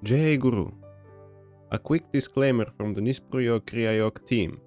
Jai Guru. A quick disclaimer from the Nispruyo Kriayok team.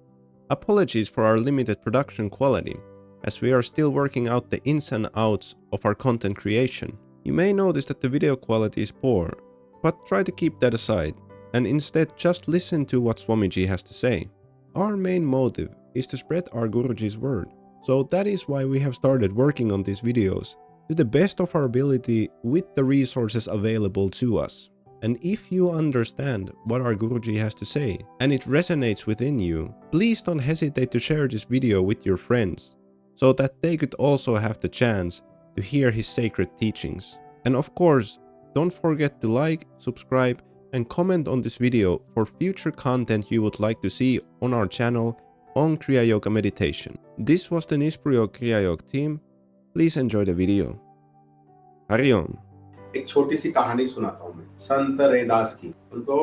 Apologies for our limited production quality, as we are still working out the ins and outs of our content creation. You may notice that the video quality is poor, but try to keep that aside, and instead just listen to what Swamiji has to say. Our main motive is to spread our Guruji's word, so that is why we have started working on these videos to the best of our ability with the resources available to us. And if you understand what our Guruji has to say and it resonates within you, please don't hesitate to share this video with your friends so that they could also have the chance to hear his sacred teachings. And of course, don't forget to like, subscribe, and comment on this video for future content you would like to see on our channel on Kriya Yoga meditation. This was the Nispruyo Kriya Yoga team. Please enjoy the video. Hari Om. एक छोटी सी कहानी सुनाता हूँ मैं संत रैदास की। उनको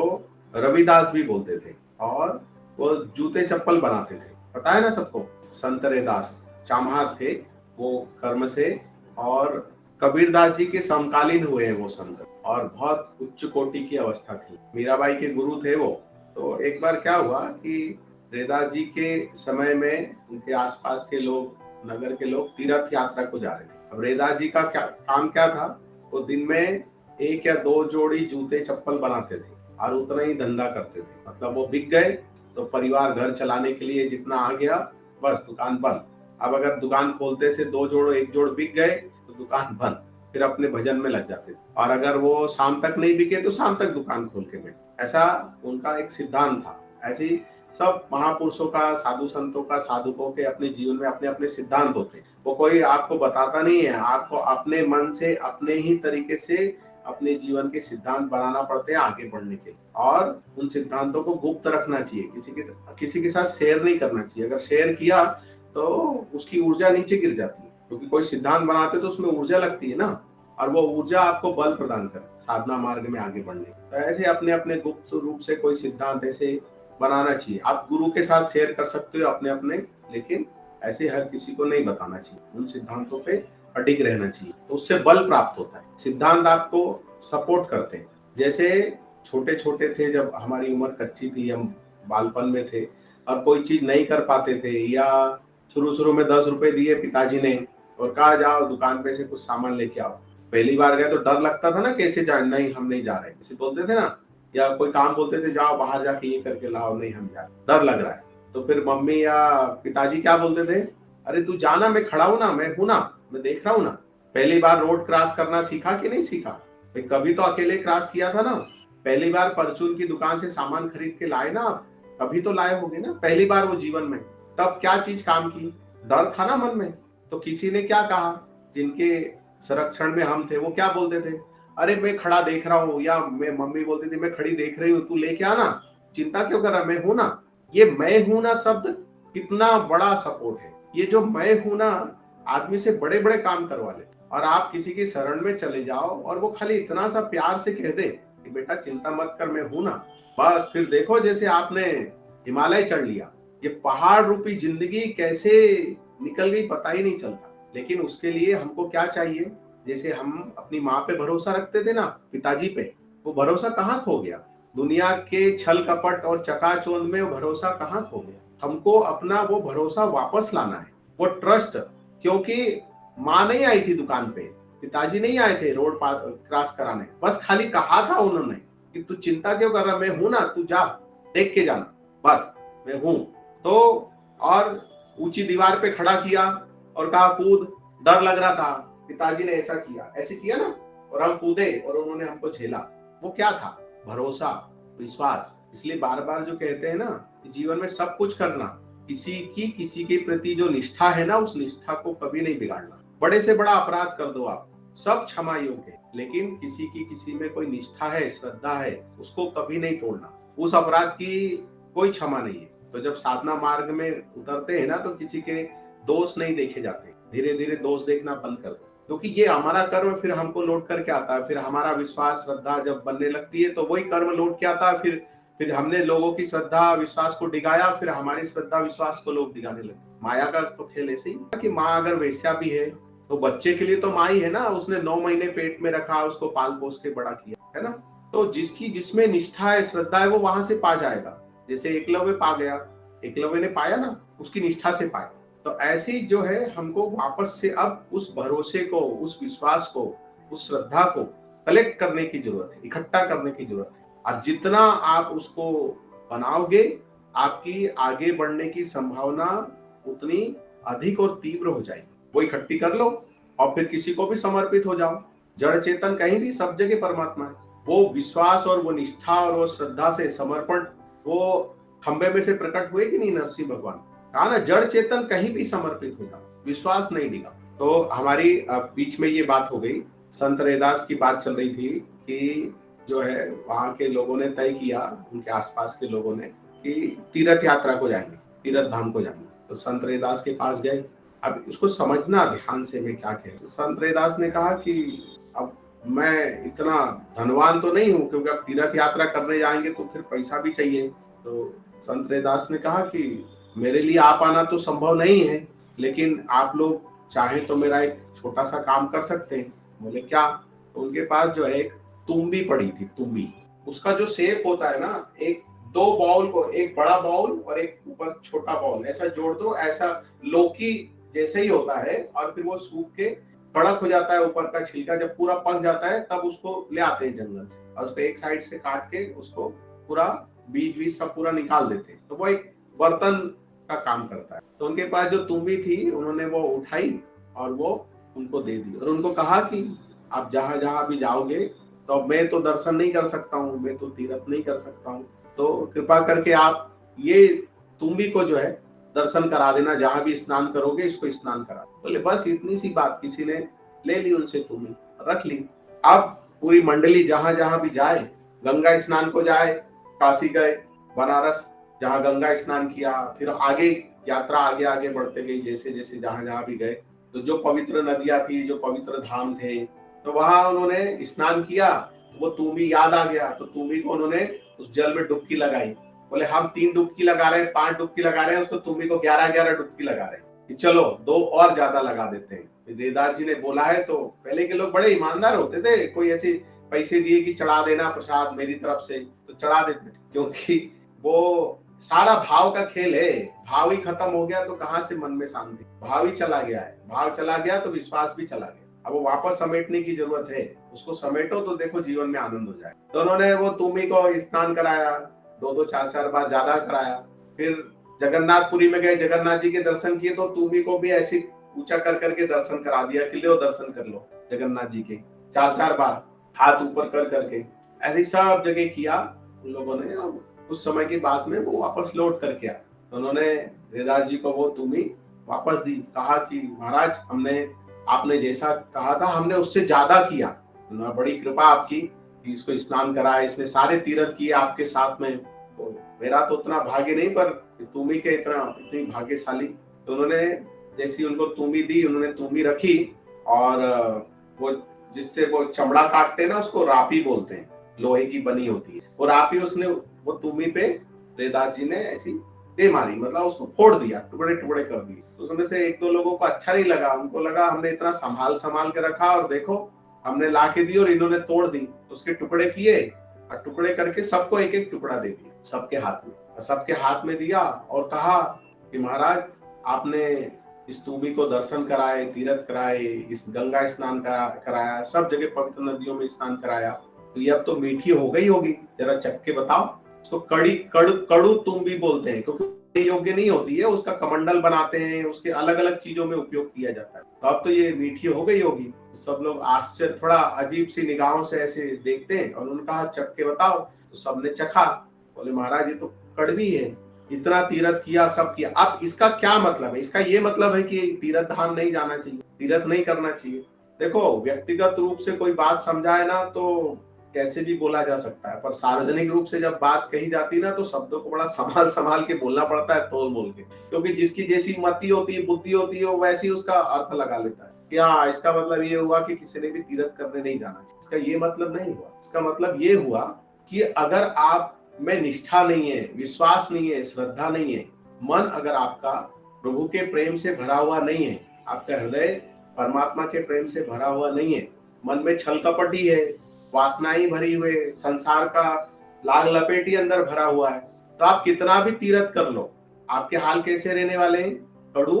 रविदास भी बोलते थे और वो जूते चप्पल बनाते थे। पता है ना सबको, संत रैदास चाम्हार थे वो कर्म से, और कबीरदास जी के समकालीन हुए हैं वो संत, और बहुत उच्च कोटि की अवस्था थी। मीराबाई के गुरु थे वो। तो एक बार क्या हुआ कि रैदास जी के समय में उनके आसपास के लोग, नगर के लोग तीर्थ यात्रा को जा रहे थे। अब रैदास जी का काम क्या था, वो दिन में 1 या 2 जोड़ी जूते चप्पल बनाते थे और उतना ही धंधा करते थे। मतलब वो बिक गए तो परिवार घर चलाने के लिए जितना आ गया, बस दुकान बंद। अब अगर दुकान खोलते से 2 जोड़ 1 जोड़ बिक गए तो दुकान बंद, फिर अपने भजन में लग जाते थे। और अगर वो शाम तक नहीं बिके तो शाम तक दुकान खोल के बैठे। ऐसा उनका एक सिद्धांत था। ऐसे ही सब महापुरुषों का, साधु संतों का, साधुकों के अपने जीवन में अपने अपने सिद्धांत होते हैं। वो कोई आपको बताता नहीं है, आपको अपने मन से अपने ही तरीके से अपने जीवन के सिद्धांत बनाना पड़ते हैं आगे बढ़ने के लिए। और उन सिद्धांतों को गुप्त रखना चाहिए, किसी के साथ शेयर नहीं करना चाहिए। अगर शेयर किया तो उसकी ऊर्जा नीचे गिर जाती है, क्योंकि कोई सिद्धांत बनाते तो उसमें ऊर्जा लगती है ना, और वो ऊर्जा आपको बल प्रदान करती है साधना मार्ग में आगे बढ़ने। तो ऐसे अपने अपने गुप्त रूप से कोई सिद्धांत ऐसे बनाना चाहिए। आप गुरु के साथ शेयर कर सकते हो अपने अपने, लेकिन ऐसे हर किसी को नहीं बताना चाहिए। उन सिद्धांतों पे अडिग रहना चाहिए, तो उससे बल प्राप्त होता है। सिद्धांत आपको सपोर्ट करते हैं। जैसे छोटे छोटे थे, जब हमारी उम्र कच्ची थी, हम बालपन में थे और कोई चीज नहीं कर पाते थे, या शुरू में 10 रुपए दिए पिताजी ने और कहा जाओ दुकान पे से कुछ सामान लेके आओ। पहली बार गए तो डर लगता था ना, कैसे जाए, नहीं हम नहीं जा रहे, ऐसे बोलते थे ना। या कोई काम बोलते थे, जाओ बाहर जाके ये करके लाओ, नहीं हम जा, डर लग रहा है। तो फिर मम्मी या पिताजी क्या बोलते थे, अरे तू जाना, मैं खड़ा हूं ना, मैं हूं ना, मैं देख रहा हूं ना। पहली बार रोड क्रॉस करना सीखा कि नहीं सीखा? भाई कभी तो अकेले क्रॉस किया था ना। पहली बार परचून की दुकान से सामान खरीद के लाए ना आप, कभी तो लाए होगे ना पहली बार वो जीवन में। तब क्या चीज काम की? डर था ना मन में। तो किसी ने क्या कहा, जिनके संरक्षण में हम थे, वो क्या बोलते थे, अरे मैं खड़ा देख रहा हूँ, या मैं मम्मी बोलती थी मैं खड़ी देख रही हूँ, तू लेके आना, चिंता क्यों कर रहा, मैं हूं ना। ये मैं हूं ना शब्द कितना बड़ा सपोर्ट है। ये जो मैं हूं ना आदमी से बड़े बड़े काम करवा ले। और आप किसी की शरण में चले जाओ और वो खाली इतना सा प्यार से कह दे कि बेटा चिंता मत कर, मैं हूं ना, बस फिर देखो जैसे आपने हिमालय चढ़ लिया। ये पहाड़ रूपी जिंदगी कैसे निकल गई पता ही नहीं चलता। लेकिन उसके लिए हमको क्या चाहिए? जैसे हम अपनी माँ पे भरोसा रखते थे ना, पिताजी पे, वो भरोसा कहाँ खो गया? दुनिया के छल कपट और चकाचौंध में वो भरोसा कहाँ खो गया? हमको अपना वो भरोसा वापस लाना है, वो ट्रस्ट। क्योंकि माँ नहीं आई थी दुकान पे, पिताजी नहीं आए थे रोड क्रॉस कराने, बस खाली कहा था उन्होंने कि तू चिंता क्यों कर रहा, मैं हूं ना, तू जा देख के जाना, बस मैं हूं। तो और ऊंची दीवार पे खड़ा किया और कहा कूद, डर लग रहा था, पिताजी ने ऐसा किया, ऐसे किया ना, और हम कूदे और उन्होंने हमको झेला। वो क्या था? भरोसा, विश्वास। इसलिए बार बार जो कहते हैं ना कि जीवन में सब कुछ करना, किसी के प्रति जो निष्ठा है ना, उस निष्ठा को कभी नहीं बिगाड़ना। बड़े से बड़ा अपराध कर दो आप, सब क्षमा योग्य है, लेकिन किसी में कोई निष्ठा है, श्रद्धा है, उसको कभी नहीं तोड़ना। उस अपराध की कोई क्षमा नहीं है। तो जब साधना मार्ग में उतरते हैं ना, तो किसी के दोष नहीं देखे जाते, धीरे धीरे दोष देखना बंद कर दो, क्योंकि ये हमारा कर्म फिर हमको लौट करके आता है। फिर हमारा विश्वास श्रद्धा जब बनने लगती है तो वही कर्म लौट के आता है। फिर हमने लोगों की श्रद्धा विश्वास को डिगाया, फिर हमारी श्रद्धा विश्वास को लोग डिगाने लगे। माया का तो खेल ऐसे ही कि माँ अगर वैश्या भी है तो बच्चे के लिए तो माँ ही है ना, उसने 9 महीने पेट में रखा, उसको पाल पोस के बड़ा किया, है ना। तो जिसकी जिसमें निष्ठा है, श्रद्धा है, वो वहां से पा जाएगा। जैसे एकलव्य पा गया, एकलव्य ने पाया ना, उसकी निष्ठा से पाया। तो ऐसे ही जो है हमको वापस से अब उस भरोसे को, उस विश्वास को, उस श्रद्धा को कलेक्ट करने की जरूरत है, इकट्ठा करने की जरूरत है। और जितना आप उसको बनाओगे, आपकी आगे बढ़ने की संभावना उतनी अधिक और तीव्र हो जाएगी। वो इकट्ठी कर लो और फिर किसी को भी समर्पित हो जाओ। जड़ चेतन कहीं भी, सब जगह परमात्मा है। वो विश्वास और वो निष्ठा और वो श्रद्धा से समर्पण, वो खंबे में से प्रकट हुए कि नहीं नरसिंह भगवान, कहा ना जड़ चेतन कहीं भी समर्पित हो जाओ, विश्वास नहीं डिगा। तो हमारी बीच में ये बात हो गई, संत रैदास की बात चल रही थी कि जो है वहां के लोगों ने तय किया, उनके आसपास के लोगों ने, कि तीर्थ यात्रा को जाएंगे, तीर्थ धाम को जाएंगे। तो संत रैदास के पास गए। अब उसको समझना ध्यान से मैं क्या कह रहा हूं। तो संत रैदास ने कहा कि अब मैं इतना धनवान तो नहीं हूं, क्योंकि अब तीर्थ यात्रा करने जाएंगे तो फिर पैसा भी चाहिए। तो संत रैदास ने कहा कि मेरे लिए आप आना तो संभव नहीं है, लेकिन आप लोग चाहे तो मेरा एक छोटा सा काम कर सकते हैं। बोले क्या? तो उनके पास जो है एक तुम्बी पड़ी थी, तुम्बी। उसका जो शेप होता है ना, एक दो बाउल को, एक बड़ा बाउल और एक ऊपर छोटा बाउल, ऐसा जोड़ दो, ऐसा लौकी जैसे ही होता है। और फिर वो सूख के कड़क हो जाता है ऊपर का छिलका, जब पूरा पक जाता है तब उसको ले आते हैं जंगल से, और उसको एक साइड से काट के उसको पूरा बीज बीज सब पूरा निकाल देते हैं। तो वो एक बर्तन का काम करता है। तो उनके पास जो तुम्बी थी, उन्होंने वो उठाई और वो उनको दे दी, और उनको कहा कि आप जहां जहां भी जाओगे, तो मैं तो दर्शन नहीं कर सकता हूँ, मैं तो तीर्थ नहीं कर सकता हूँ, तो कृपा करके आप ये तुम्बी को जो है दर्शन करा देना, जहां भी स्नान करोगे इसको स्नान करा। बोले बस इतनी सी बात। किसी ने ले ली उनसे तुम्बी, रख ली। अब पूरी मंडली जहां जहां भी जाए, गंगा स्नान को जाए, काशी गए, बनारस जहां गंगा स्नान किया, फिर आगे यात्रा आगे आगे बढ़ते गई, जैसे जैसे जहां जहां भी गए, तो जो पवित्र नदियां थी, जो पवित्र धाम थे, तो वहां उन्होंने स्नान किया। वो तुम्बी याद आ गया, तो तुम्बी को उन्होंने उस जल में डुबकी लगाई। बोले हम 3 डुबकी लगा रहे हैं, 5 डुबकी लगा रहे हैं, उसको तुम्बी को 11-11 डुबकी लगा रहे हैं कि चलो 2 और ज्यादा लगा देते हैं। रैदास जी ने बोला है, तो पहले के लोग बड़े ईमानदार होते थे, कोई ऐसे पैसे दिए कि चढ़ा देना प्रसाद मेरी तरफ से, तो चढ़ा देते, क्योंकि वो सारा भाव का खेल है। भाव ही खत्म हो गया तो कहां से मन में शांति? भाव ही चला गया है, भाव चला गया तो विश्वास भी चला गया। अब वो वापस समेटने की जरूरत है, उसको समेटो तो देखो जीवन में आनंद हो जाए। तो उन्होंने वो तुम्बी को स्नान कराया, 2-2 4-4 बार ज्यादा कराया। फिर जगन्नाथपुरी में गए, जगन्नाथ जी के दर्शन किए, तो तुम्बी को भी ऐसे ऊंचा कर करके दर्शन करा दिया कि लो दर्शन कर लो जगन्नाथ जी के, 4-4 बार हाथ ऊपर कर करके। ऐसे सब जगह किया उन लोगों ने। उस समय की बात में वो वापस लौट करके आए, तो उन्होंने रैदास जी को वो तुम्बी वापस दी। कहा कि महाराज, हमने आपने जैसा कहा था हमने उससे ज्यादा किया, बड़ी कृपा आपकी कि इसको स्नान कराया, इसने सारे तीर्थ किए आपके साथ में। तो मेरा तो उतना भाग्य नहीं, पर तुम्बी के इतनी भाग्यशाली। तो उन्होंने जैसी उनको तुम्बी दी, उन्होंने तुम्बी रखी, और वो जिससे वो चमड़ा काटते हैं ना, उसको रापी बोलते हैं, लोहे की बनी होती है वो रापी। उसने वो तुम्बी पे रैदास जी ने ऐसी दे मारी, मतलब उसको फोड़ दिया, टुकड़े टुकड़े कर दिए। तो उसमें से 1-2 लोगों को अच्छा नहीं लगा, उनको लगा हमने इतना संभाल संभाल के रखा और देखो हमने ला के दी और इन्होंने तोड़ दी। तो उसके टुकड़े किए और टुकड़े करके सबको एक एक टुकड़ा दे दिया, सबके हाथ में, सबके हाथ में दिया, और कहा कि महाराज, आपने इस तुम्बी को दर्शन कराए, तीर्थ कराए, इस गंगा स्नान कराया, सब जगह पवित्र नदियों में स्नान कराया, तो ये अब तो मीठी हो गई होगी, जरा चख के बताओ। उसको कड़ू तुम्बी बोलते हैं, क्योंकि योग्य नहीं होती है, उसका कमंडल बनाते हैं, उसके अलग अलग चीजों में उपयोग किया जाता है। तो अब तो ये मीठी हो गई होगी। सब लोग आश्चर्य, थोड़ा अजीब सी निगाहों से ऐसे देखते हैं, और उन्होंने कहा चख के बताओ। तो सबने चखा। बोले महाराज, ये तो कड़वी है, इतना तीर्थ किया, सब किया, अब इसका क्या मतलब है? इसका ये मतलब है कि तीर्थ धाम नहीं जाना चाहिए, तीर्थ नहीं करना चाहिए। देखो, व्यक्तिगत रूप से कोई बात समझाए ना तो कैसे भी बोला जा सकता है, पर सार्वजनिक रूप से जब बात कही जाती है ना, तो शब्दों को बड़ा संभाल संभाल के बोलना पड़ता है, तोल मोल के, क्योंकि जिसकी जैसी मति होती है, बुद्धि होती है, वो वैसे ही उसका अर्थ लगा लेता है कि हाँ, इसका मतलब ये हुआ कि किसी ने भी तीर्थ करने नहीं जाना चाहिए। इसका ये मतलब नहीं हुआ। इसका मतलब ये हुआ कि अगर आप में निष्ठा नहीं है, विश्वास नहीं है, श्रद्धा नहीं है, मन अगर आपका प्रभु के प्रेम से भरा हुआ नहीं है, आपका हृदय परमात्मा के प्रेम से भरा हुआ नहीं है, मन में छल कपट ही है, वासनाएं भरी हुए, संसार का लाग लपेट ही अंदर भरा हुआ है, तो आप कितना भी तीरथ कर लो, आपके हाल कैसे रहने वाले हैं? कड़ू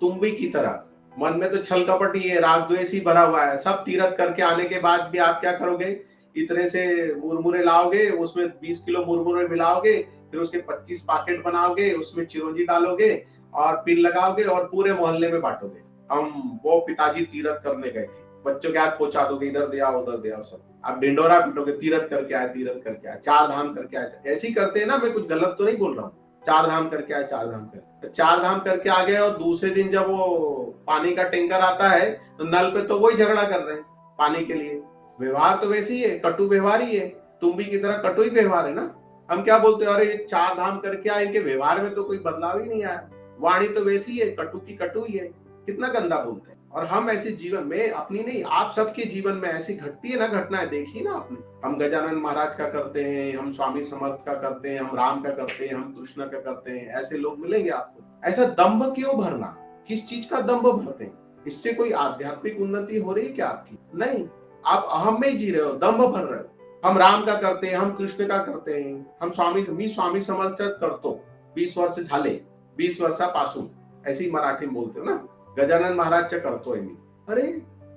तुम्बी की तरह। मन में तो छल कपट ही है, राग द्वेष ही भरा हुआ है। सब तीरथ करके आने के बाद भी आप क्या करोगे? इतने से मुरमुरे लाओगे, उसमें 20 किलो मुरमुरे मिलाओगे, फिर उसके 25 पैकेट बनाओगे, उसमें चिरौंजी डालोगे और पिन लगाओगे और पूरे मोहल्ले में बांटोगे। हम वो पिताजी तीरथ करने गए थे, बच्चों के हाथ पहुंचा दोगे, इधर दे आओ उधर दे आओ, सब आप ढिंडोरा पीटोगे, तीरथ करके आए, तीरथ करके आए, चार धाम करके आए। ऐसे ही करते हैं ना, मैं कुछ गलत तो नहीं बोल रहा हूँ। चार धाम करके आए, चार धाम करके, चार धाम करके आ गए, और दूसरे दिन जब वो पानी का टैंकर आता है तो नल पे तो वही झगड़ा कर रहे हैं पानी के लिए। व्यवहार तो वैसे ही है, कटु व्यवहार ही है, तुम भी की तरह कटु ही व्यवहार है ना। हम क्या बोलते हैं, अरे ये चार धाम करके आए, इनके व्यवहार में तो कोई बदलाव ही नहीं आया, वाणी तो वैसी है, कटु की कटु ही है, कितना गंदा बोलते हैं। और हम ऐसे जीवन में, अपनी नहीं आप सबके जीवन में ऐसी घटती है ना घटनाएं, देखी ना आपने। हम गजानन महाराज का करते हैं, हम स्वामी समर्थ का करते हैं, हम राम का करते हैं, हम कृष्ण का करते हैं, ऐसे लोग मिलेंगे आपको। ऐसा दंभ क्यों भरना? किस चीज का दंभ भरते हैं? इससे कोई आध्यात्मिक उन्नति हो रही है क्या आपकी? नहीं, आप अहम में ही जी रहे हो, दंभ भर रहे हो। हम राम का करते हैं, हम कृष्ण का करते हैं, हम स्वामी समर्थ करतो 20 वर्ष झाले, 20 वर्षापासून, ऐसी मराठी में बोलते हो ना, गजानन महाराज करतोय मी। अरे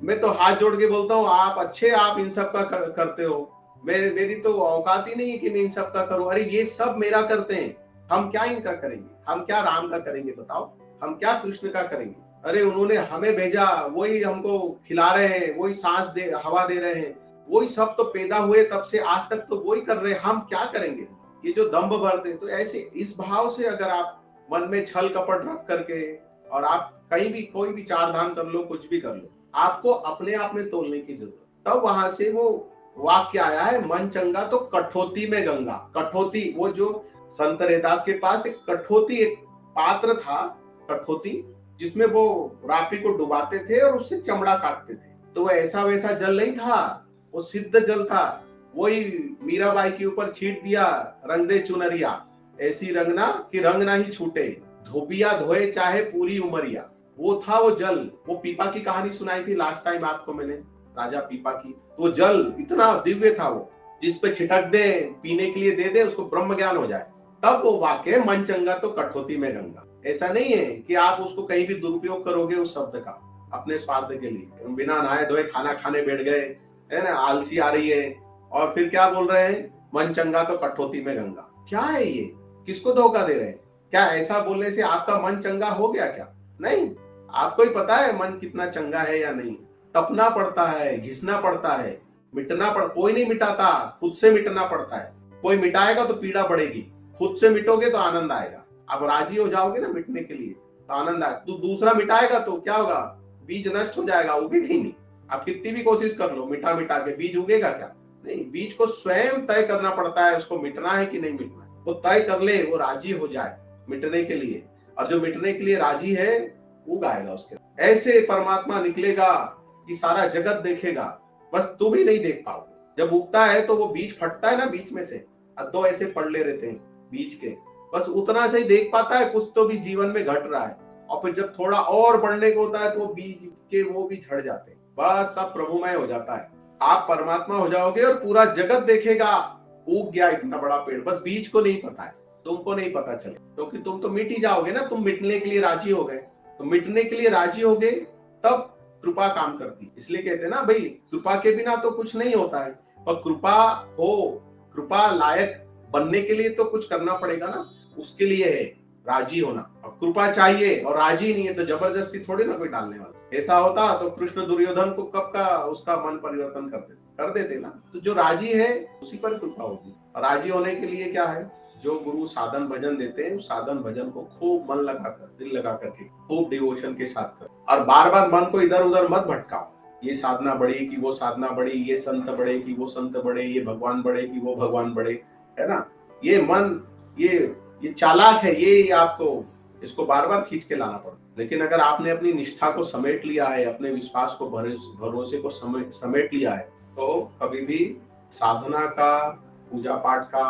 मैं तो हाथ जोड़ के बोलता हूँ, आप अच्छे, आप इन सब का करते हो, मेरी तो औकात ही नहीं है कि मैं इन सब का करूं। अरे ये सब मेरा करते हैं, हम क्या इनका करेंगे? हम क्या राम का करेंगे बताओ? हम क्या कृष्ण का करेंगे? अरे उन्होंने हमें भेजा, वही हमको खिला रहे हैं, वही सांस दे, हवा दे रहे हैं, वही सब तो पैदा हुए तब से आज तक तो वही कर रहे हैं, हम क्या करेंगे? ये जो दंभ भरते हैं, तो ऐसे इस भाव से अगर आप मन में छल कपट रख करके, और आप कहीं भी कोई भी चार धाम कर लो, कुछ भी कर लो, आपको अपने आप में तोलने की जरूरत। तब वहां से वो वाक्य आया है, मन चंगा तो कठोती में गंगा। कठोती, वो जो संत रैदास के पास एक कठोती, एक पात्र था कठोती, जिसमें वो रापी को डुबाते थे और उससे चमड़ा काटते थे। तो वो ऐसा वैसा जल नहीं था, वो सिद्ध जल था। वही मीराबाई के ऊपर छीट दिया, रंग दे चुनरिया ऐसी रंगना कि रंग ना ही छूटे, धोबिया धोए चाहे पूरी उमरिया। वो था वो जल। वो पीपा की कहानी सुनाई थी लास्ट टाइम आपको मैंने, राजा पीपा की। वो जल इतना दिव्य था, वो जिस पे छिटक दे, पीने के लिए दे दे, उसको ब्रह्म ज्ञान हो जाए। तब वो वाक्य मन चंगा तो कठोती में गंगा। ऐसा नहीं है कि आप उसको कहीं भी दुरुपयोग करोगे उस शब्द का अपने स्वार्थ के लिए। बिना नहाए धोए खाना खाने बैठ गए, है ना, आलसी आ रही है, और फिर क्या बोल रहे हैं, मन चंगा तो कठोती में गंगा। क्या है ये? किसको धोखा दे रहे हैं? क्या ऐसा बोलने से आपका मन चंगा हो गया क्या? नहीं, आपको ही पता है मन कितना चंगा है या नहीं। तपना पड़ता है, घिसना पड़ता है, मिटना कोई नहीं मिटाता, खुद से मिटना पड़ता है। कोई मिटाएगा तो पीड़ा बढ़ेगी, खुद से मिटोगे तो आनंद आएगा। आप राजी हो जाओगे ना मिटने के लिए तो आनंद आएगा। तो दूसरा मिटाएगा तो क्या होगा? बीज नष्ट हो जाएगा, उगेगा ही नहीं। आप कितनी भी कोशिश कर लो, मिटा मिटा के बीज उगेगा क्या? नहीं, बीज को स्वयं तय करना पड़ता है, उसको मिटना है कि नहीं मिटना है। वो तय कर ले, वो राजी हो जाए मिटने के लिए, और जो मिटने के लिए राजी है उगाएगा उसके। ऐसे परमात्मा निकलेगा कि सारा जगत देखेगा, बस तुम ही नहीं देख पाओगे। जब उगता है तो वो बीज फटता है ना बीच में से, दो ऐसे पड़ले रहते हैं बीज के, बस उतना से ही देख पाता है, कुछ तो भी जीवन में घट रहा है। और फिर जब थोड़ा और बढ़ने को होता है तो बीज के वो भी झड़ जाते हैं, बस सब प्रभुमय हो जाता है। आप परमात्मा हो जाओगे और पूरा जगत देखेगा, उग गया इतना बड़ा पेड़, बस बीज को नहीं पता है, तुमको नहीं पता चले, क्योंकि तुम तो मिट ही जाओगे ना। तुम मिटने के लिए राजी हो गए, तो मिटने के लिए राजी हो गए तब कृपा काम करती। इसलिए कहते हैं ना भाई, कृपा के बिना तो कुछ नहीं होता है, और कृपा हो, कृपा लायक बनने के लिए तो कुछ करना पड़ेगा ना, उसके लिए है राजी होना। और कृपा चाहिए और राजी नहीं है तो जबरदस्ती थोड़ी ना कोई डालने वाला। ऐसा होता तो कृष्ण दुर्योधन को कब का उसका मन परिवर्तन कर देते ना। तो जो राजी है उसी पर कृपा होगी। राजी होने के लिए क्या है, जो गुरु साधन भजन देते हैं उस साधन भजन को खूब मन लगाकर, दिल लगा करके, खूब डिवोशन के साथ कर, और बार बार मन को इधर उधर मत भटकाओ। ये साधना बढ़ी कि वो साधना बढ़ी, ये संत बढ़े कि वो संत बढ़े, ये भगवान बढ़े कि वो भगवान बढ़े, है ना। ये मन ये चालाक है, ये आपको इसको बार बार खींच के लाना पड़ता। लेकिन अगर आपने अपनी निष्ठा को समेट लिया है, अपने विश्वास को, भरोसे को समेट लिया है, तो कभी भी साधना का, पूजा पाठ का,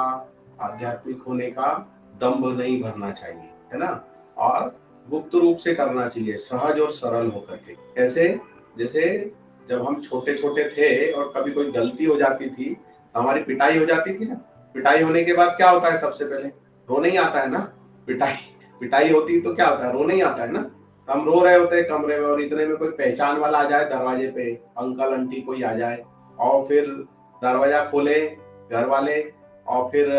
आध्यात्मिक होने का दंभ नहीं भरना चाहिए, है ना। और गुप्त रूप से करना चाहिए, सहज और सरल होकर के। कैसे? जैसे जब हम छोटे छोटे थे और कभी कोई गलती हो जाती थी तो हमारी पिटाई हो जाती थी ना। पिटाई होने के बाद क्या होता है, सबसे पहले रोने ही आता है ना। पिटाई पिटाई होती तो क्या होता है, रोने ही आता है ना। तो हम रो रहे होते हैं कमरे में और इतने में कोई पहचान वाला आ जाए दरवाजे पे, अंकल आंटी कोई आ जाए और फिर दरवाजा खोले घर वाले और फिर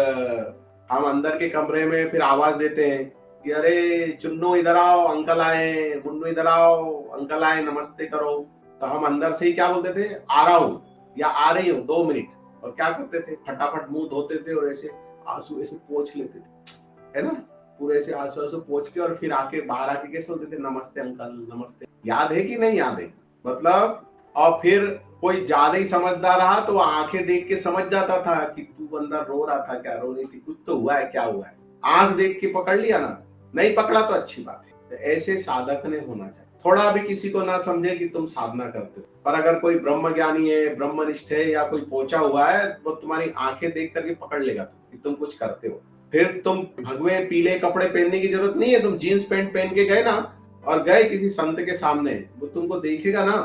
हम अंदर के कमरे में फिर आवाज देते हैं कि अरे चुन्नू इधर आओ, अंकल आए, मुन्नू इधर आओ, अंकल आए, नमस्ते करो। तो हम अंदर से ही क्या बोलते थे, आ रहा हूँ या आ रही हूँ 2 मिनट। और क्या करते थे, फटाफट मुंह धोते थे और ऐसे आंसू ऐसे पोंछ लेते थे, है ना। पूरे ऐसे आंसू आंसू पोंछ के और फिर आके बाहर आके कैसे बोलते थे, नमस्ते अंकल नमस्ते। याद है कि नहीं याद है, मतलब। और फिर कोई ज्यादा ही समझदार रहा तो आंखें देख के समझ जाता था कि तू अंदर रो रहा था क्या, रो रही थी, कुछ तो हुआ है, क्या हुआ है। आंख देख के पकड़ लिया ना, नहीं पकड़ा तो अच्छी बात है। तो ऐसे साधक ने होना चाहिए, थोड़ा भी किसी को ना समझे कि तुम साधना करते हो। पर अगर कोई ब्रह्म ज्ञानी है, ब्रह्मनिष्ठ है या कोई पहुंचा हुआ है, वो तुम्हारी आंखें देख करके पकड़ लेगा कि तुम कुछ करते हो। फिर तुम भगवे पीले कपड़े पहनने की जरूरत नहीं है। तुम जीन्स पैंट पहन के गए ना और गए किसी संत के सामने, वो तुमको देखेगा ना,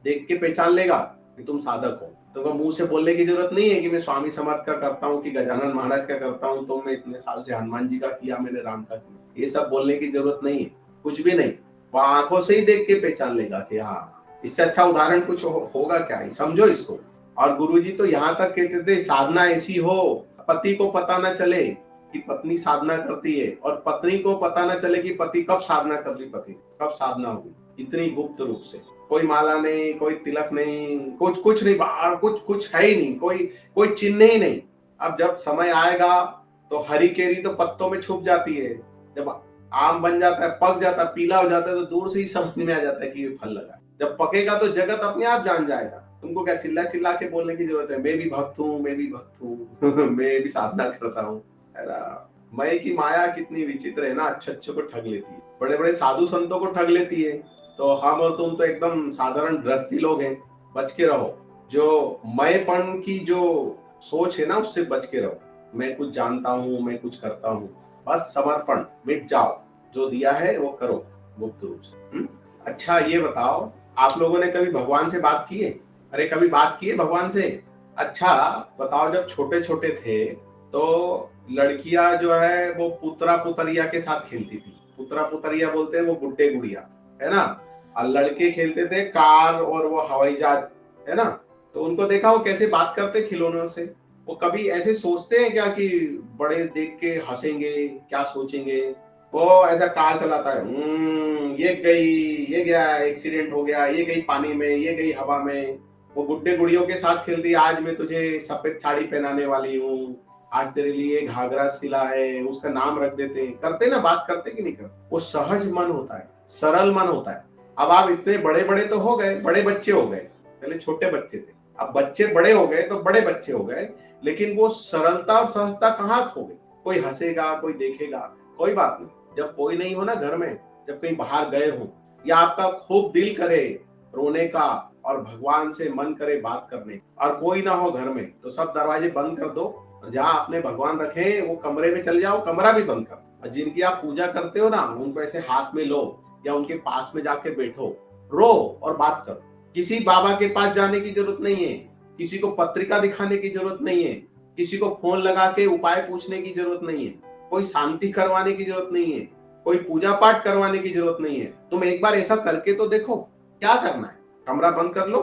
देख के पहचान लेगा कि तुम साधक हो। तुमको मुंह से बोलने की जरूरत नहीं है कि मैं स्वामी समर्थ का करता हूँ कि गजानन महाराज का करता हूँ, तो मैं इतने साल से हनुमान जी का किया, मैंने राम का किया। ये सब बोलने की जरूरत नहीं है, कुछ भी नहीं। वो आंखों से ही देख के पहचान लेगा कि हाँ, इससे अच्छा उदाहरण कुछ होगा क्या, समझो इसको। और गुरुजी तो यहाँ तक कहते थे, साधना ऐसी हो पति को पता न चले कि पत्नी साधना करती है, और पत्नी को पता न चले कि पति कब साधना कर रही, पति कब साधना होगी, इतनी गुप्त रूप से। कोई माला नहीं, कोई तिलक नहीं, कुछ नहीं, बाहर कुछ है ही नहीं, कोई चिन्ह ही नहीं। अब जब समय आएगा तो हरी केरी तो पत्तों में छुप जाती है, जब आम बन जाता है, पक जाता है, पीला हो जाता है, तो दूर से ही समझ में आ जाता है कि ये फल लगा। जब पकेगा तो जगत अपने आप जान जाएगा। तुमको क्या चिल्ला चिल्ला के बोलने की जरूरत है, मैं भी भक्त हूँ, मैं भी भक्त हूँ मैं भी साधना करता हूँ, है ना। मैं की माया कितनी विचित्र है ना, अच्छे को ठग लेती है, बड़े बड़े साधु संतों को ठग लेती है। तो हम और तुम तो एकदम साधारण गृहस्थी लोग हैं, बच के रहो। जो मैंपन की जो सोच है ना, उससे बच के रहो। मैं कुछ जानता हूँ, मैं कुछ करता हूँ, बस समर्पण, मिट जाओ, जो दिया है वो करो गुप्त रूप से। अच्छा ये बताओ, आप लोगों ने कभी भगवान से बात की है? अरे कभी बात की है भगवान से? अच्छा बताओ, जब छोटे छोटे थे तो लड़कियां जो है वो पुतरा पुतरिया के साथ खेलती थी। पुतरा पुतरिया बोलते हैं वो गुड्डे गुड़िया, है ना। और लड़के खेलते थे कार और वो हवाई जहाज, है ना। तो उनको देखा वो कैसे बात करते खिलौनों से। वो कभी ऐसे सोचते हैं क्या कि बड़े देख के हंसेंगे, क्या सोचेंगे। वो ऐसा कार चलाता है, ये गई, ये गया, एक्सीडेंट हो गया, ये गई पानी में, ये गई हवा में। वो गुड्डे गुड़ियों के साथ खेलती, आज मैं तुझे सफेद साड़ी पहनाने वाली हूँ, आज तेरे लिए घाघरा सिला है, उसका नाम रख देते, करते ना, बात करते कि नहीं करते। वो सहज मन होता है, सरल मन होता है। अब आप इतने बड़े बड़े तो हो गए, बड़े बच्चे हो गए, पहले छोटे बच्चे थे, अब बच्चे बड़े हो गए तो बड़े बच्चे हो गए, लेकिन वो सरलता और सहजता कहाँ खो गई। कोई हंसेगा, कोई देखेगा, कोई बात नहीं। जब कोई नहीं हो ना घर में, जब कहीं बाहर गए हो, या आपका खूब दिल करे रोने का और भगवान से मन करे बात करने, और कोई ना हो घर में, तो सब दरवाजे बंद कर दो और जहां आपने भगवान रखे वो कमरे में चले जाओ, कमरा भी बंद कर। और जिनकी आप पूजा करते हो ना, उनको ऐसे हाथ में लो या उनके पास में जाके बैठो, रो और बात करो। किसी बाबा के पास जाने की जरूरत नहीं है, किसी को पत्रिका दिखाने की जरूरत नहीं है, किसी को फोन लगा के उपाय पूछने की जरूरत नहीं है, कोई शांति करवाने की जरूरत नहीं है, कोई पूजा पाठ करवाने की जरूरत नहीं है। तुम एक बार ऐसा करके तो देखो, क्या करना है, कमरा बंद कर लो,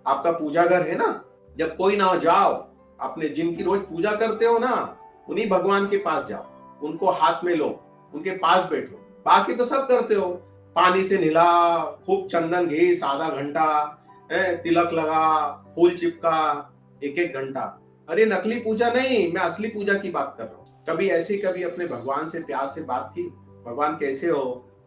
आपका पूजा घर है ना, जब कोई ना हो जाओ, अपने जिनकी रोज पूजा करते हो ना, उन्हीं भगवान के पास जाओ, उनको हाथ में लो, उनके पास बैठो। बाकी तो सब करते हो, पानी से नहला, खूब चंदन घिस आधा घंटा, तिलक लगा, फूल चिपका 1-1 घंटा। अरे नकली पूजा नहीं, मैं असली पूजा की बात कर रहा हूँ। कभी ऐसे कभी अपने भगवान से प्यार से बात की, भगवान कैसे हो,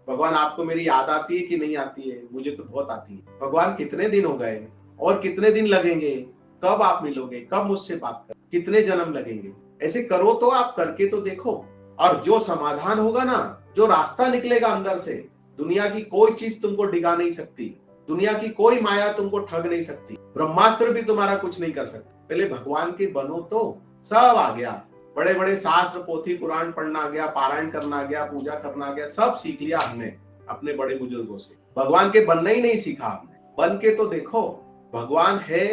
भगवान आपको मेरी याद आती है कि नहीं आती है, मुझे तो बहुत आती है। भगवान कितने दिन हो गए और कितने दिन लगेंगे, कब आप मिलोगे, कब मुझसे बात कर, कितने जन्म लगेंगे। ऐसे करो तो, आप करके तो देखो। और जो समाधान होगा ना, जो रास्ता निकलेगा अंदर से, दुनिया की कोई चीज तुमको डिगा नहीं सकती, दुनिया की कोई माया तुमको ठग नहीं सकती, ब्रह्मास्त्र भी तुम्हारा कुछ नहीं कर सकता। पहले भगवान के बनो तो सब आ गया। बड़े बड़े शास्त्र पोथी पुराण पढ़ना आ गया, पारायण करना आ गया, पूजा करना आ गया, सब सीख लिया हमने अपने बड़े बुजुर्गों से। भगवान के बनना ही नहीं सीखा हमने, बन के तो देखो, भगवान है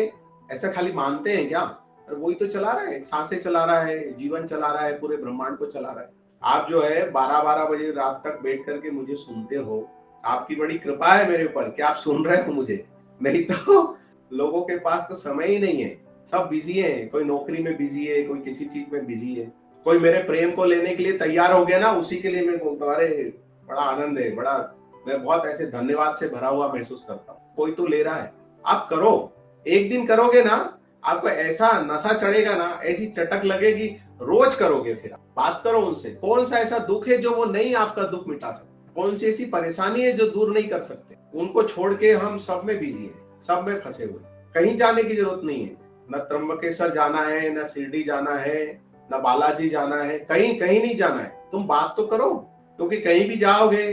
ऐसा खाली मानते हैं क्या? अरे वही तो चला रहा है, सांसें चला रहा है, जीवन चला रहा है, पूरे ब्रह्मांड को चला रहा है। आप जो है 12-12 बजे रात तक बैठ करके मुझे सुनते हो, आपकी बड़ी कृपा है मेरे ऊपर कि आप सुन रहे हो मुझे, नहीं तो लोगों के पास तो समय ही नहीं है, सब बिजी है, कोई नौकरी में बिजी है, कोई किसी चीज में बिजी है, कोई मेरे प्रेम को लेने के लिए तैयार हो गया ना, उसी के लिए मैं बोलता हूँ अरे बड़ा आनंद है, बड़ा मैं बहुत ऐसे धन्यवाद से भरा हुआ महसूस करता हूँ। कोई तो ले रहा है, आप करो, एक दिन करोगे ना, आपको ऐसा नशा चढ़ेगा ना, ऐसी चटक लगेगी, रोज करोगे। फिर आप बात करो उनसे, कौन सा ऐसा दुख है जो वो नहीं आपका दुख मिटा सकते, कौन सी ऐसी परेशानी है जो दूर नहीं कर सकते। उनको छोड़ के हम सब में बिजी है, सब में फंसे हुए, कहीं जाने की जरूरत नहीं है, न त्र्यंबकेश्वर जाना है, न शिरडी जाना है, न बालाजी जाना है, कहीं कहीं नहीं जाना है। तुम बात तो करो, क्योंकि कहीं भी जाओगे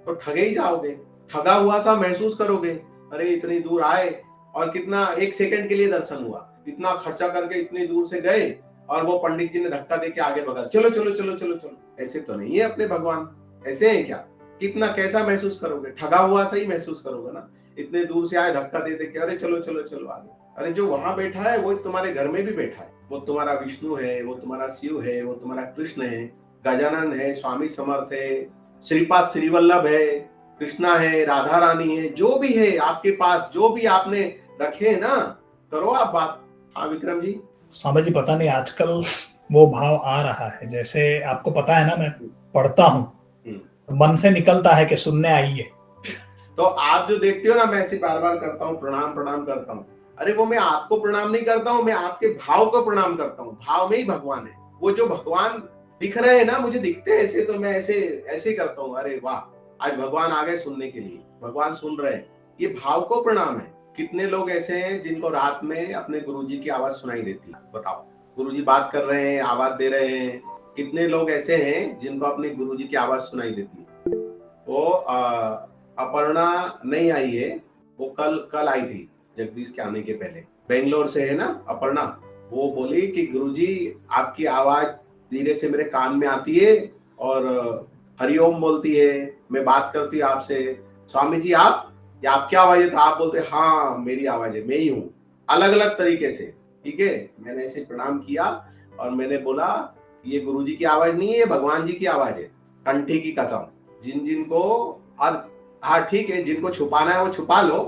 तो ठगे ही जाओगे, ठगा हुआ सा महसूस करोगे। अरे इतनी दूर आए और कितना एक सेकंड के लिए दर्शन हुआ, इतना खर्चा करके इतनी दूर से गए और वो पंडित जी ने धक्का देके आगे भगा, चलो चलो चलो चलो चलो। ऐसे तो नहीं है अपने भगवान, ऐसे हैं क्या? कितना कैसा महसूस करोगे, ठगा हुआ सा ही महसूस करोगे ना। इतने दूर से आए धक्का दे दे के, अरे चलो चलो चलो आगे। अरे जो वहां बैठा है वो तुम्हारे घर में भी बैठा है, वो तुम्हारा विष्णु है, वो तुम्हारा शिव है, वो तुम्हारा कृष्ण है, गजानन है, स्वामी समर्थ है, श्रीपाद श्रीवल्लभ है, कृष्णा है, राधा रानी है, जो भी है आपके पास, जो भी आपने रखे है ना, करो आप बात। हाँ विक्रम जी। स्वामी जी पता नहीं आजकल वो भाव आ रहा है, जैसे आपको पता है ना मैं पढ़ता हूँ, मन से निकलता है कि सुनने आइए। तो आप जो देखते हो ना, मैं ऐसे बार बार करता हूँ, प्रणाम प्रणाम करता हूँ, अरे वो मैं आपको प्रणाम नहीं करता हूँ, मैं आपके भाव को प्रणाम करता हूँ। भाव में ही भगवान है, वो जो भगवान दिख रहे हैं ना, मुझे दिखते हैं ऐसे, तो मैं ऐसे ऐसे करता हूँ, अरे वाह आज भगवान आ गए सुनने के लिए, भगवान सुन रहे हैं, ये भाव को प्रणाम है। कितने लोग ऐसे हैं जिनको रात में अपने गुरुजी की आवाज सुनाई देती है? बताओ, गुरुजी बात कर रहे हैं, आवाज दे रहे हैं। कितने लोग ऐसे हैं जिनको अपने गुरुजी की आवाज सुनाई देती है? वो अपर्णा नहीं आई है, वो कल आई थी जगदीश के आने के पहले, बेंगलोर से है ना अपर्णा। वो बोली कि गुरुजी आपकी आवाज धीरे से मेरे कान में आती है और हरिओम बोलती है, मैं बात करती हूँ आपसे। स्वामी जी आप, या आपकी आवाज है? तो आप बोलते हाँ मेरी आवाज है, मैं ही हूँ, अलग अलग तरीके से। ठीक है, मैंने ऐसे प्रणाम किया और मैंने बोला ये गुरुजी की आवाज नहीं है, ये भगवान जी की आवाज है, कंठी की कसम। जिन जिनको, और हाँ ठीक है, जिनको छुपाना है वो छुपा लो,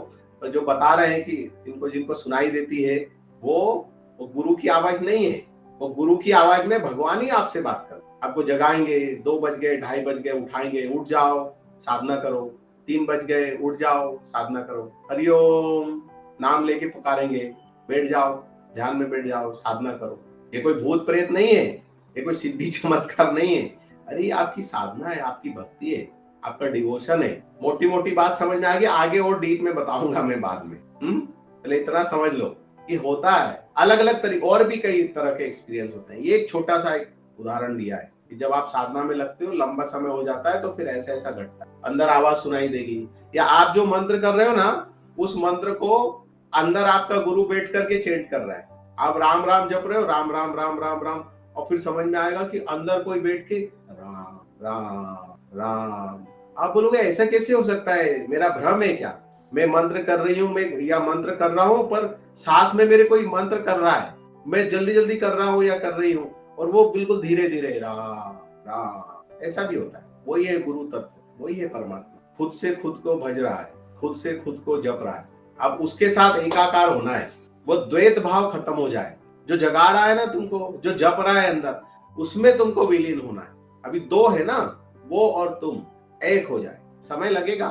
तो जो बता रहे हैं कि जिनको जिनको सुनाई देती है वो गुरु की आवाज नहीं है, वो गुरु की आवाज में भगवान ही आपसे बात कर, आपको जगाएंगे। 2 बज गए, 2:30 बज गए, उठाएंगे, उठ जाओ साधना करो। 3 बज गए, उठ जाओ साधना करो, हरिओम नाम लेके पुकारेंगे, बैठ जाओ, ध्यान में बैठ जाओ, साधना करो। ये कोई भूत प्रेत नहीं है, ये कोई सिद्धि चमत्कार नहीं है, अरे आपकी साधना है, आपकी भक्ति है, आपका डिवोशन है। मोटी मोटी बात समझ में आ गई, आगे और डीप में बताऊंगा मैं बाद में। पहले इतना समझ लो कि होता है अलग अलग तरीके, और भी कई तरह के एक्सपीरियंस होते हैं। ये एक छोटा सा एक उदाहरण दिया है कि जब आप साधना में लगते हो, लंबा समय हो जाता है, तो फिर ऐसा ऐसा घटता है, अंदर आवाज सुनाई देगी, या आप जो मंत्र कर रहे हो ना, उस मंत्र को अंदर आपका गुरु बैठ करके चेंट कर रहा है। आप राम राम जप रहे हो, राम राम राम राम राम, और फिर समझ में आएगा कि अंदर कोई बैठ के राम राम राम। आप बोलोगे ऐसा कैसे हो सकता है, मेरा भ्रम है क्या? मैं मंत्र कर रही हूँ, मैं या मंत्र कर रहा हूँ, पर साथ में मेरे कोई मंत्र कर रहा है, मैं जल्दी जल्दी कर रहा हूँ या कर रही हूँ, और वो बिल्कुल धीरे धीरे राम राम। ऐसा भी होता है। वही है गुरु तत्व, वही है परमात्मा, खुद से खुद को भज रहा है, खुद से खुद को जप रहा है। अब उसके साथ एकाकार होना है, वो द्वैत भाव खत्म हो जाए। जो जगा रहा है ना तुमको, जो जप रहा है अंदर, उसमें तुमको विलीन होना है। अभी 2 है ना, वो और तुम एक हो जाए। समय लगेगा,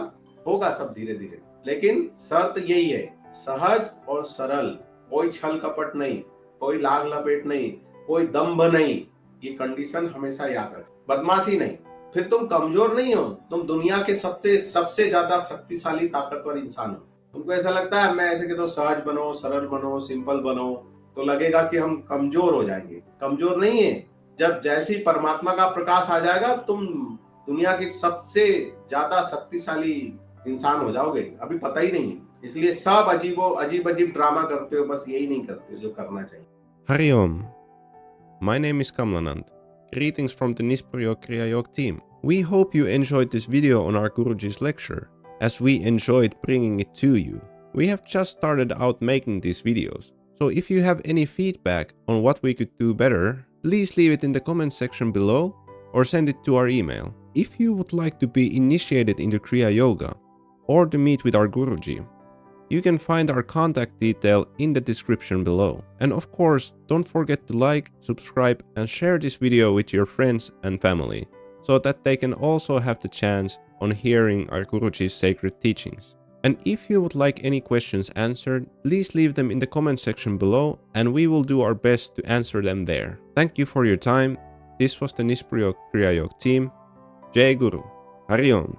होगा सब धीरे धीरे, लेकिन शर्त यही है, सहज और सरल, कोई छल कपट नहीं, कोई लाग लपेट नहीं, कोई दंभ नहीं। ये कंडीशन हमेशा याद रख, बदमाशी नहीं, फिर तुम कमजोर नहीं हो, तुम दुनिया के सबसे ज्यादा शक्तिशाली ताकतवर इंसान हो। तुमको ऐसा लगता है, मैं ऐसे कहता हूँ सहज बनो, सरल बनो, सिंपल बनो, तो लगेगा कि हम कमजोर हो जाएंगे। कमजोर नहीं है, जब जैसे परमात्मा का प्रकाश आ जाएगा, तुम दुनिया के सबसे ज्यादा शक्तिशाली इंसान हो जाओगे, अभी पता ही नहीं है। इसलिए सब अजीब अजीब ड्रामा करते हो, बस यही नहीं करते जो करना चाहिए। Hari Om. My name is Kamlanand. Greetings from the Nispur Yoga Kriya Yoga team. We hope you enjoyed this video on our Guruji's lecture, as we enjoyed bringing it to you. We have just started out making these videos, so if you have any feedback on what we could do better, please leave it in the comments section below or send it to our email. If you would like to be initiated into Kriya Yoga or to meet with our Guruji, you can find our contact detail in the description below. And of course, don't forget to like, subscribe and share this video with your friends and family, so that they can also have the chance on hearing our Guruji's sacred teachings. And if you would like any questions answered, please leave them in the comment section below and we will do our best to answer them there. Thank you for your time. This was the Nisprayog Kriya Yoga team. Jai Guru. Hari Om.